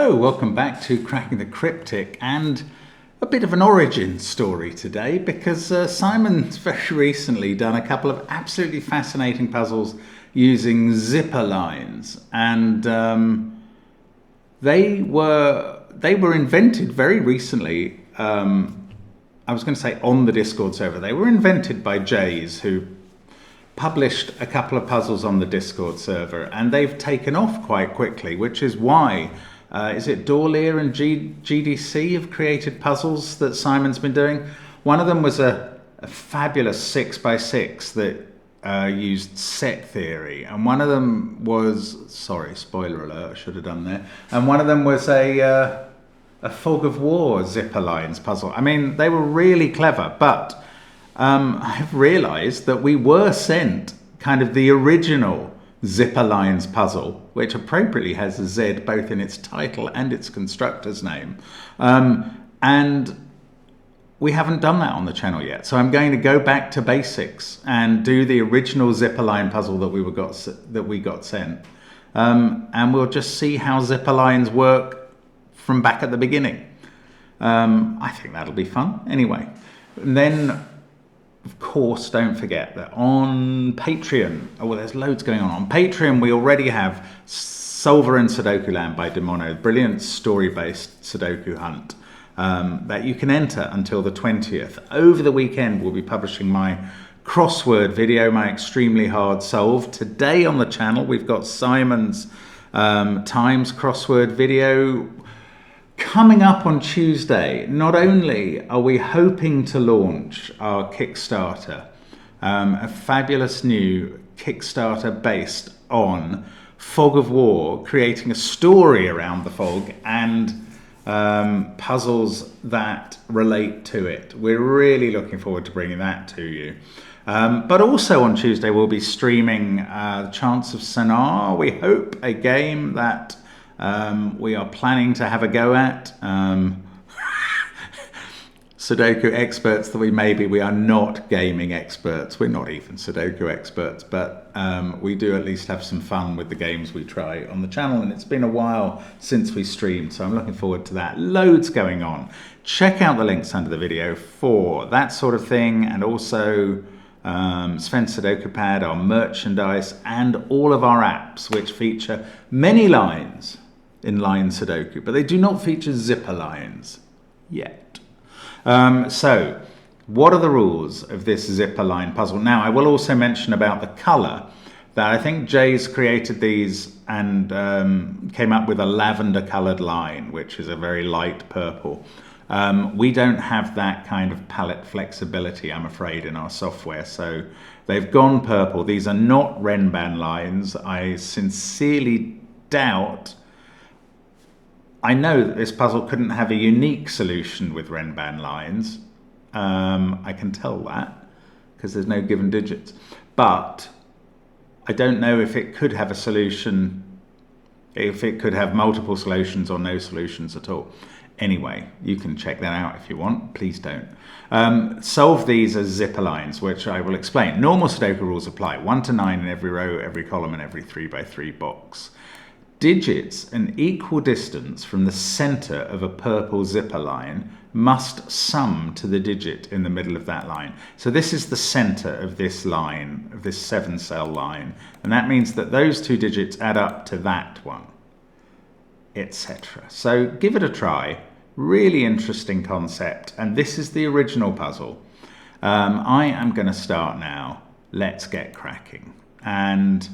Hello, welcome back to Cracking the Cryptic, and a bit of an origin story today because Simon's very recently done a couple of absolutely fascinating puzzles using zipper lines, and they were invented very recently. I was going to say on the Discord server. They were invented by Jays, who published a couple of puzzles on the Discord server, and they've taken off quite quickly, which is why is it Dorlier and GDC have created puzzles that Simon's been doing. One of them was a fabulous 6x6 that used set theory, and one of them was, sorry, spoiler alert, I should have done there, and one of them was a Fog of War zipper lines puzzle. I mean, they were really clever, but I've realized that we were sent kind of the original zipper lines puzzle, which appropriately has a Z both in its title and its constructor's name. And we haven't done that on the channel yet. So I'm going to go back to basics and do the original zipper line puzzle that we got sent. And we'll just see how zipper lines work from back at the beginning. I think that'll be fun. Anyway, and then of course, don't forget that on Patreon, there's loads going on. On Patreon, we already have Solver in Sudoku Land by Demono, brilliant story-based Sudoku hunt that you can enter until the 20th. Over the weekend, we'll be publishing my crossword video, my extremely hard solve. Today on the channel, we've got Simon's Times crossword video. Coming up on Tuesday, not only are we hoping to launch our Kickstarter, a fabulous new Kickstarter based on Fog of War, creating a story around the fog and puzzles that relate to it. We're really looking forward to bringing that to you. But also on Tuesday, we'll be streaming Chance of Sonar, we hope, a game that we are planning to have a go at. Sudoku experts that we are not gaming experts. We're not even Sudoku experts, but we do at least have some fun with the games we try on the channel, and it's been a while since we streamed, so I'm looking forward to that. Loads going on. Check out the links under the video for that sort of thing, and also Sven SUDOKU PAD, our merchandise, and all of our apps, which feature many lines in line Sudoku, but they do not feature zipper lines yet. So what are the rules of this zipper line puzzle? Now, I will also mention about the color, that I think Jay's created these and came up with a lavender colored line, which is a very light purple. We don't have that kind of palette flexibility, I'm afraid, in our software, so they've gone purple. These are not Renban lines. I sincerely doubt. I know that this puzzle couldn't have a unique solution with Renban lines. I can tell that because there's no given digits. But I don't know if it could have a solution, if it could have multiple solutions or no solutions at all. Anyway, you can check that out if you want. Please don't. Solve these as zipper lines, which I will explain. Normal Sudoku rules apply. 1 to 9 in every row, every column, and every 3x3 box. Digits an equal distance from the center of a purple zipper line must sum to the digit in the middle of that line. So this is the center of this line, of this 7-cell line, and that means that those two digits add up to that one, etc. So give it a try. Really interesting concept, and this is the original puzzle. I am going to start now. Let's get cracking. And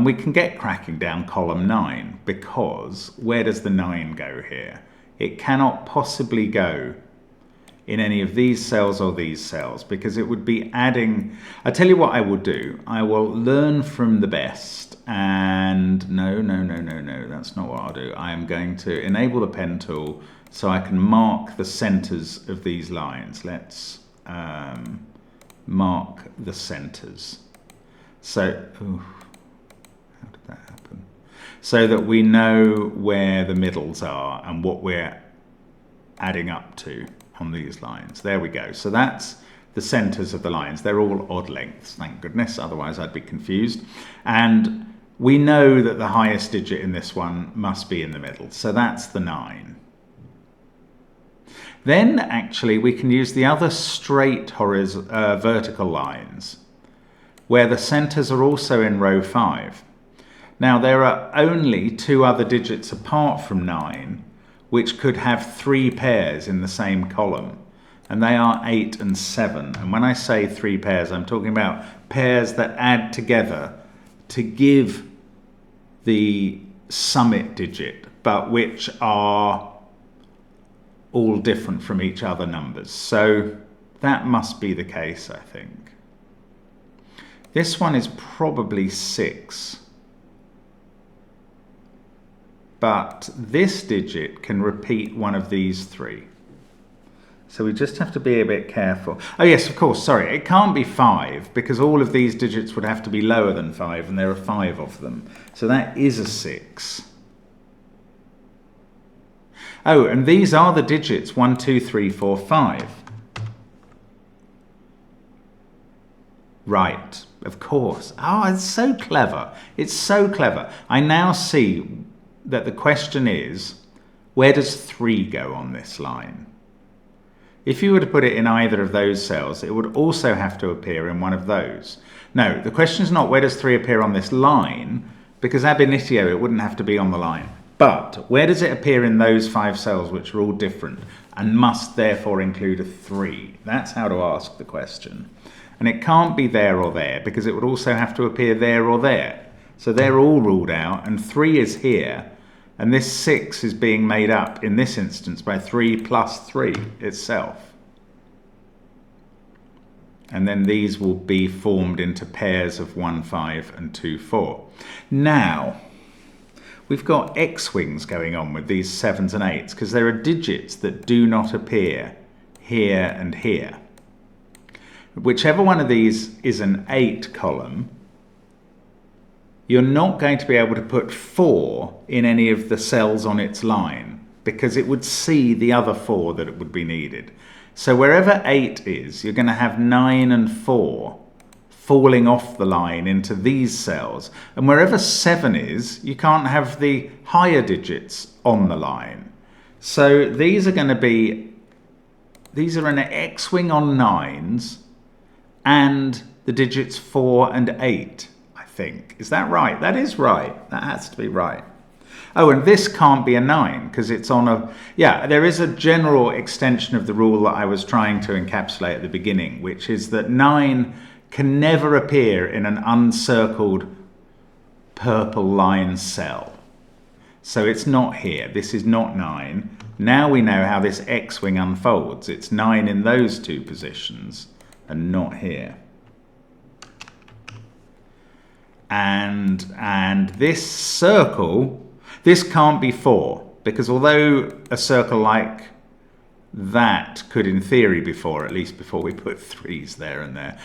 we can get cracking down column 9, because where does the 9 go here? It cannot possibly go in any of these cells or these cells, because it would be adding. I tell you what I will do. I will learn from the best, and no, that's not what I'll do. I am going to enable the pen tool so I can mark the centers of these lines. Let's mark the centers. So, how did that happen? So that we know where the middles are and what we're adding up to on these lines. There we go. So that's the centers of the lines. They're all odd lengths, thank goodness, otherwise I'd be confused. And we know that the highest digit in this one must be in the middle. So that's the 9. Then actually we can use the other straight vertical lines where the centers are also in row 5. Now there are only 2 other digits apart from 9 which could have 3 pairs in the same column, and they are 8 and 7. And when I say 3 pairs, I'm talking about pairs that add together to give the summit digit, but which are all different from each other numbers. So that must be the case, I think. This one is probably 6. But this digit can repeat one of these 3. So we just have to be a bit careful. Oh yes, of course, sorry, it can't be 5 because all of these digits would have to be lower than 5 and there are 5 of them. So that is a 6. Oh, and these are the digits 1, 2, 3, 4, 5. Right, of course. Oh, it's so clever. It's so clever. I now see that the question is, where does 3 go on this line? If you were to put it in either of those cells, it would also have to appear in one of those. No, the question is not where does 3 appear on this line, because ab initio it wouldn't have to be on the line. But where does it appear in those 5 cells which are all different and must therefore include a 3? That's how to ask the question. And it can't be there or there because it would also have to appear there or there. So they're all ruled out and 3 is here. And this 6 is being made up in this instance by 3 plus 3 itself. And then these will be formed into pairs of 1, 5 and 2, 4. Now, we've got X-wings going on with these 7s and 8s because there are digits that do not appear here and here. Whichever one of these is an 8 column, you're not going to be able to put 4 in any of the cells on its line because it would see the other 4 that it would be needed. So wherever 8 is, you're going to have 9 and 4 falling off the line into these cells. And wherever 7 is, you can't have the higher digits on the line. So these are going to be, these are an X-wing on 9s and the digits 4 and 8. Think. Is that right? That is right. That has to be right. Oh, and this can't be a 9 because it's on a... Yeah, there is a general extension of the rule that I was trying to encapsulate at the beginning, which is that 9 can never appear in an uncircled purple line cell. So it's not here. This is not 9. Now we know how this X-wing unfolds. It's 9 in those 2 positions and not here. And this circle, this can't be 4 because although a circle like that could in theory be 4, at least before we put 3s there and there,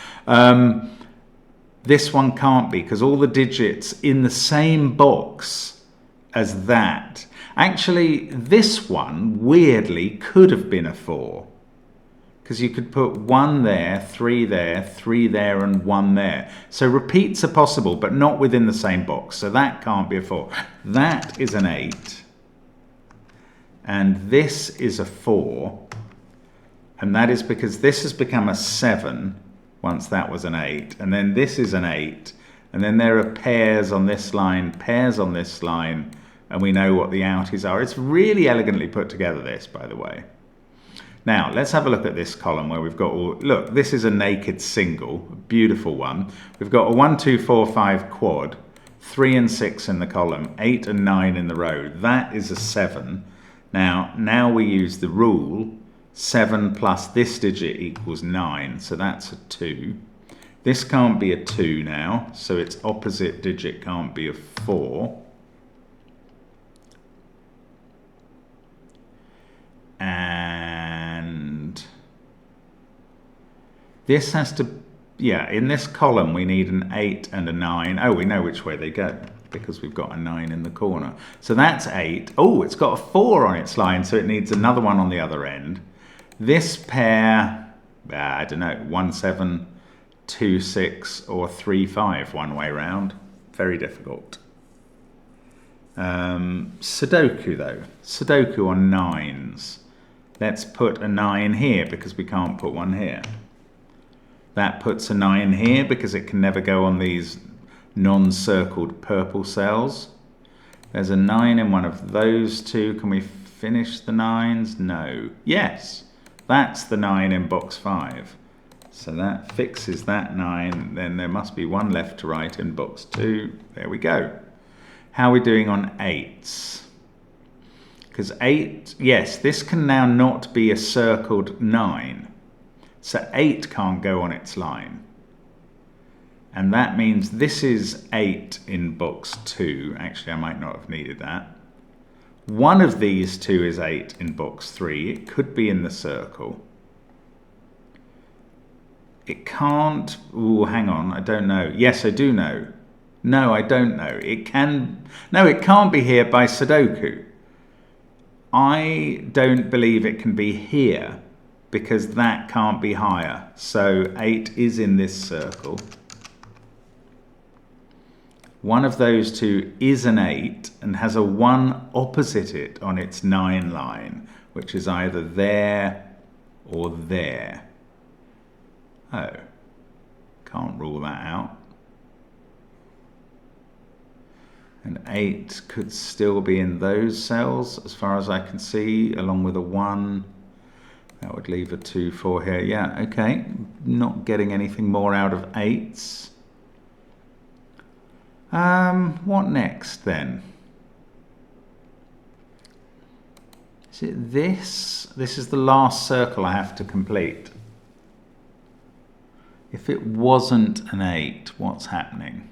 this one can't be because all the digits in the same box as that. Actually, this one weirdly could have been a 4. Because you could put 1 there, 3 there, 3 there, and 1 there. So repeats are possible, but not within the same box. So that can't be a 4. That is an 8. And this is a 4. And that is because this has become a 7 once that was an 8. And then this is an 8. And then there are pairs on this line, pairs on this line. And we know what the outies are. It's really elegantly put together, this, by the way. Now, let's have a look at this column where we've got all... Look, this is a naked single, a beautiful one. We've got a 1, 2, 4, 5 quad, 3 and 6 in the column, 8 and 9 in the row. That is a 7. Now we use the rule, 7 plus this digit equals 9, so that's a 2. This can't be a 2 now, so its opposite digit can't be a 4. And this has to, yeah, in this column we need an 8 and a 9. Oh, we know which way they go because we've got a 9 in the corner. So that's 8. Oh, it's got a 4 on its line, so it needs another one on the other end. This pair, I don't know, 1, 7, 2, 6 or 3, 5 one way round. Very difficult. Sudoku though. Sudoku on 9s. Let's put a 9 here because we can't put one here. That puts a 9 here because it can never go on these non-circled purple cells. There's a 9 in one of those two. Can we finish the 9s? No. Yes, that's the 9 in box 5. So that fixes that 9. Then there must be one left to right in box 2. There we go. How are we doing on 8s? Because 8, yes, this can now not be a circled 9. So 8 can't go on its line. And that means this is 8 in box 2. Actually, I might not have needed that. One of these two is 8 in box 3. It could be in the circle. It can't... Ooh, hang on, I don't know. Yes, I do know. No, I don't know. It can... No, it can't be here by Sudoku. I don't believe it can be here because that can't be higher. So 8 is in this circle. One of those two is an 8 and has a 1 opposite it on its 9 line, which is either there or there. Oh, can't rule that out. And 8 could still be in those cells, as far as I can see, along with a 1. That would leave a 2, 4 here. Yeah, okay. Not getting anything more out of 8s. What next then? Is it this? This is the last circle I have to complete. If it wasn't an 8, what's happening?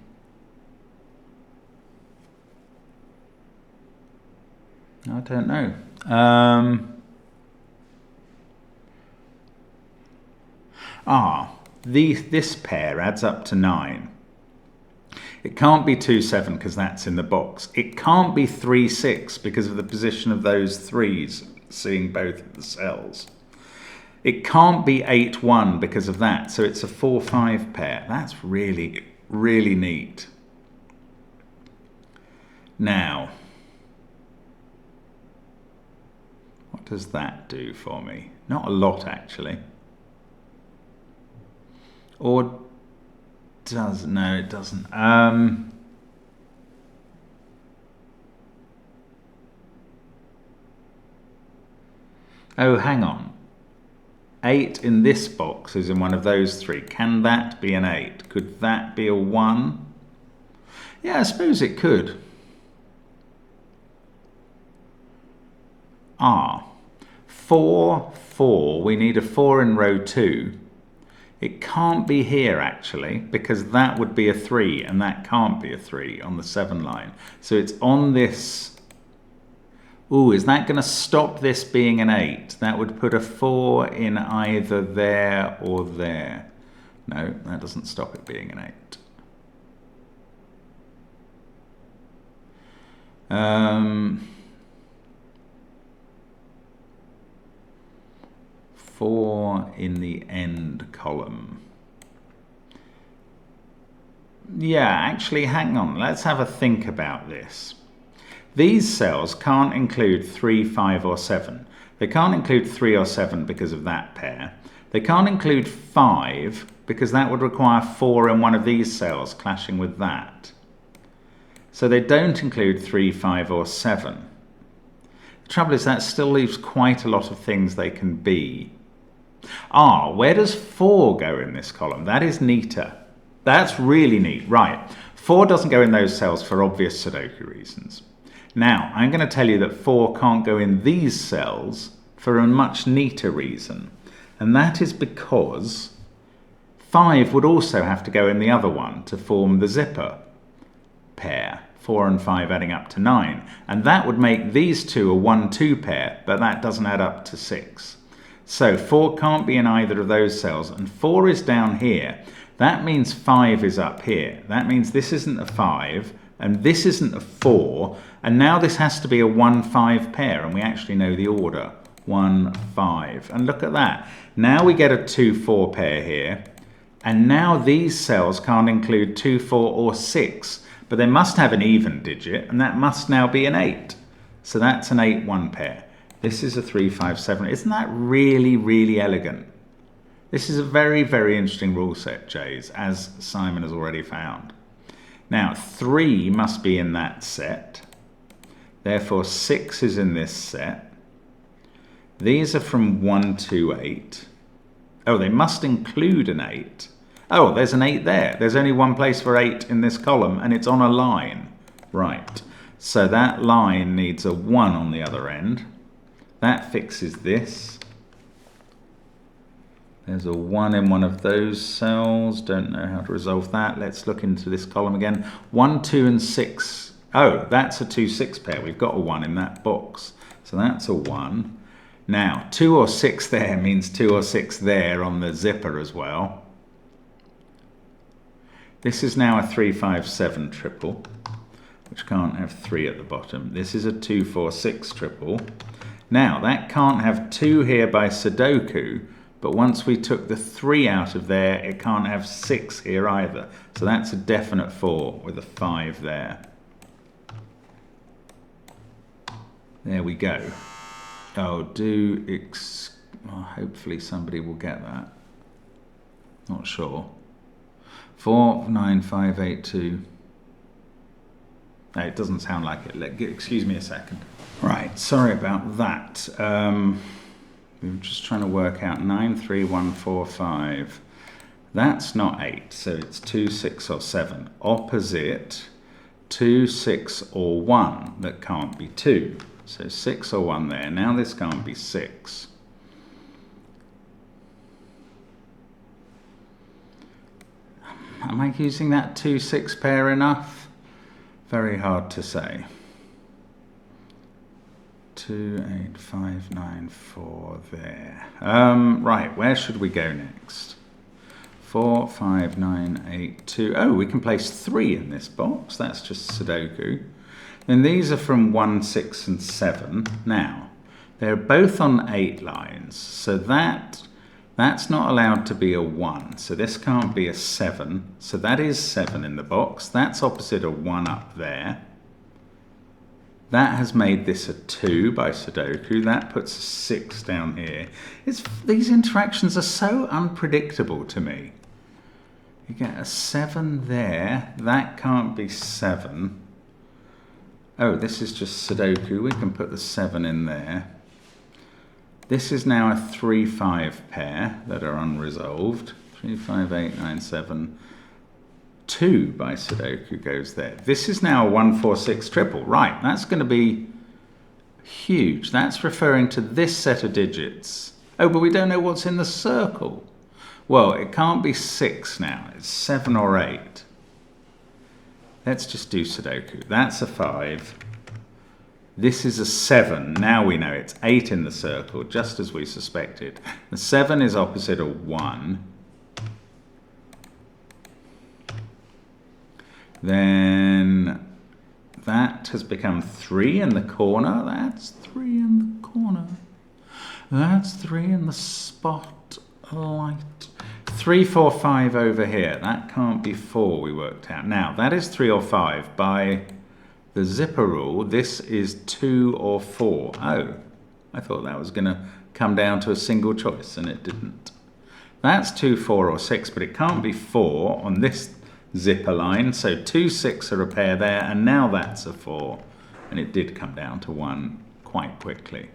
I don't know. This pair adds up to 9. It can't be 2, 7 because that's in the box. It can't be 3, 6 because of the position of those 3s, seeing both of the cells. It can't be 8, 1 because of that. So it's a 4, 5 pair. That's really, really neat. Now, what does that do for me? Not a lot, actually. Or does... No, it doesn't. Oh, hang on. 8 in this box is in one of those 3. Can that be an 8? Could that be a 1? Yeah, I suppose it could. 4, 4. We need a 4 in row 2. It can't be here, actually, because that would be a 3, and that can't be a 3 on the 7 line. So it's on this... Ooh, is that going to stop this being an 8? That would put a 4 in either there or there. No, that doesn't stop it being an 8. 4 in the end column. Yeah, actually, hang on. Let's have a think about this. These cells can't include 3, 5, or 7. They can't include 3 or 7 because of that pair. They can't include 5 because that would require 4 in one of these cells clashing with that. So they don't include 3, 5, or 7. The trouble is that still leaves quite a lot of things they can be. Where does 4 go in this column? That is neater. That's really neat. Right. 4 doesn't go in those cells for obvious Sudoku reasons. Now, I'm going to tell you that 4 can't go in these cells for a much neater reason. And that is because 5 would also have to go in the other one to form the zipper pair. 4 and 5 adding up to 9. And that would make these two a 1, 2 pair, but that doesn't add up to 6. So 4 can't be in either of those cells, and 4 is down here. That means 5 is up here. That means this isn't a 5, and this isn't a 4, and now this has to be a 1, 5 pair, and we actually know the order. 1, 5. And look at that. Now we get a 2, 4 pair here, and now these cells can't include 2, 4, or 6, but they must have an even digit, and that must now be an 8. So that's an 8 one pair. This is a 3, 5, 7. Isn't that really, really elegant? This is a very, very interesting rule set, Jays, as Simon has already found. Now, 3 must be in that set. Therefore, 6 is in this set. These are from 1 to 8. Oh, they must include an 8. Oh, there's an 8 there. There's only one place for 8 in this column, and it's on a line. Right. So that line needs a 1 on the other end. That fixes this. There's a 1 in one of those cells. Don't know how to resolve that. Let's look into this column again. 1, 2, and 6. Oh, that's a 2, 6 pair. We've got a 1 in that box. So that's a 1. Now, 2 or 6 there means 2 or 6 there on the zipper as well. This is now a 3, 5, 7 triple, which can't have 3 at the bottom. This is a 2, 4, 6 triple. Now, that can't have 2 here by Sudoku, but once we took the 3 out of there, it can't have 6 here either. So that's a definite 4 with a 5 there. There we go. Oh, hopefully somebody will get that. Not sure. 4, 9, 5, 8, 2. No, it doesn't sound like it. Excuse me a second. Right, sorry about that. We were just trying to work out 9, 3, 1, 4, 5. That's not 8, so it's 2, 6, or 7. Opposite 2, 6, or 1 that can't be 2. So 6 or 1 there. Now this can't be 6. Am I using that 2, 6 pair enough? Very hard to say. 2, 8, 5, 9, 4 there. Right, where should we go next? 4, 5, 9, 8, 2. Oh, we can place 3 in this box. That's just Sudoku. Then these are from 1, 6, and 7. Now, they're both on 8 lines, so that's not allowed to be a 1. So this can't be a 7. So that is 7 in the box. That's opposite a 1 up there. That has made this a 2 by Sudoku. That puts a 6 down here. These interactions are so unpredictable to me. You get a 7 there. That can't be 7. Oh, this is just Sudoku. We can put the 7 in there. This is now a 3, 5 pair that are unresolved. 3, 5, 8, 9, 7. 2 by Sudoku goes there. This is now a 1, 4, 6 triple. Right, that's going to be huge. That's referring to this set of digits. Oh, but we don't know what's in the circle. Well, it can't be 6 now. It's 7 or 8. Let's just do Sudoku. That's a 5. This is a 7. Now we know it's 8 in the circle, just as we suspected. The 7 is opposite a 1. Then that has become 3 in the corner. That's 3 in the corner. That's 3 in the spotlight. 3, 4, 5 over here. That can't be 4, we worked out. Now, that is 3 or 5. By the zipper rule, this is 2 or 4. Oh, I thought that was going to come down to a single choice, and it didn't. That's 2, 4, or 6, but it can't be 4 on this zipper line. So 2, 6 are a pair there, and now that's a 4. And it did come down to 1 quite quickly.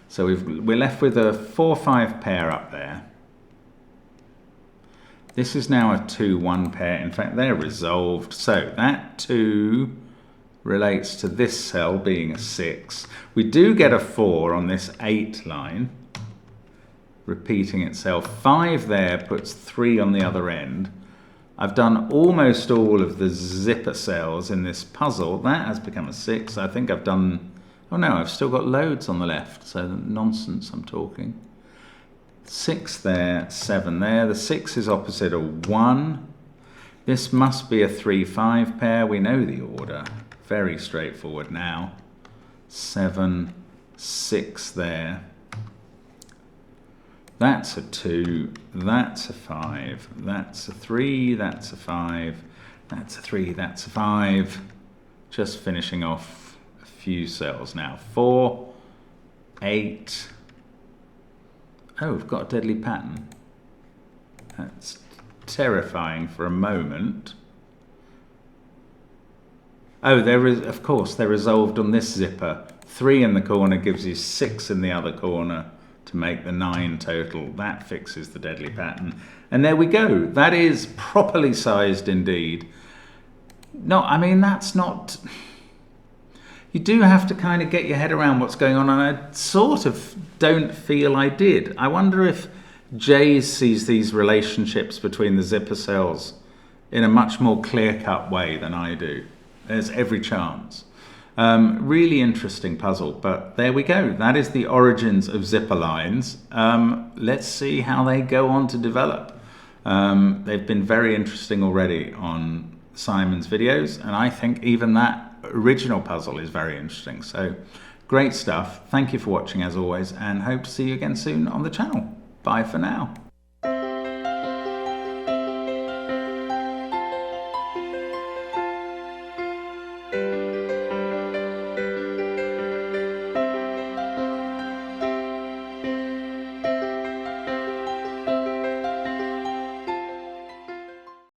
So we're left with a 4, 5 pair up there. This is now a 2, 1 pair. In fact, they're resolved. So that 2 relates to this cell being a 6. We do get a 4 on this 8 line, repeating itself. 5 there puts 3 on the other end. I've done almost all of the zipper cells in this puzzle. That has become a 6. I think I've done... Oh no, I've still got loads on the left, so nonsense I'm talking. 6 there, 7 there. The 6 is opposite a 1. This must be a 3, 5 pair. We know the order. Very straightforward now. 7, 6 there. That's a 2. That's a 5. That's a 3. That's a 5. That's a 3, that's a 5. Just finishing off a few cells now. 4, 8. Oh, we've got a deadly pattern. That's terrifying for a moment. Oh, of course, they're resolved on this zipper. 3 in the corner gives you 6 in the other corner to make the 9 total. That fixes the deadly pattern. And there we go. That is properly sized indeed. No, I mean, that's not... You do have to kind of get your head around what's going on, and I sort of don't feel I did. I wonder if Jay sees these relationships between the zipper cells in a much more clear-cut way than I do. There's every chance. Really interesting puzzle, but there we go. That is the origins of zipper lines. Let's see how they go on to develop. They've been very interesting already on Simon's videos, and I think even that original puzzle is very interesting. So great stuff. Thank you for watching as always, and hope to see you again soon on the channel. Bye for now.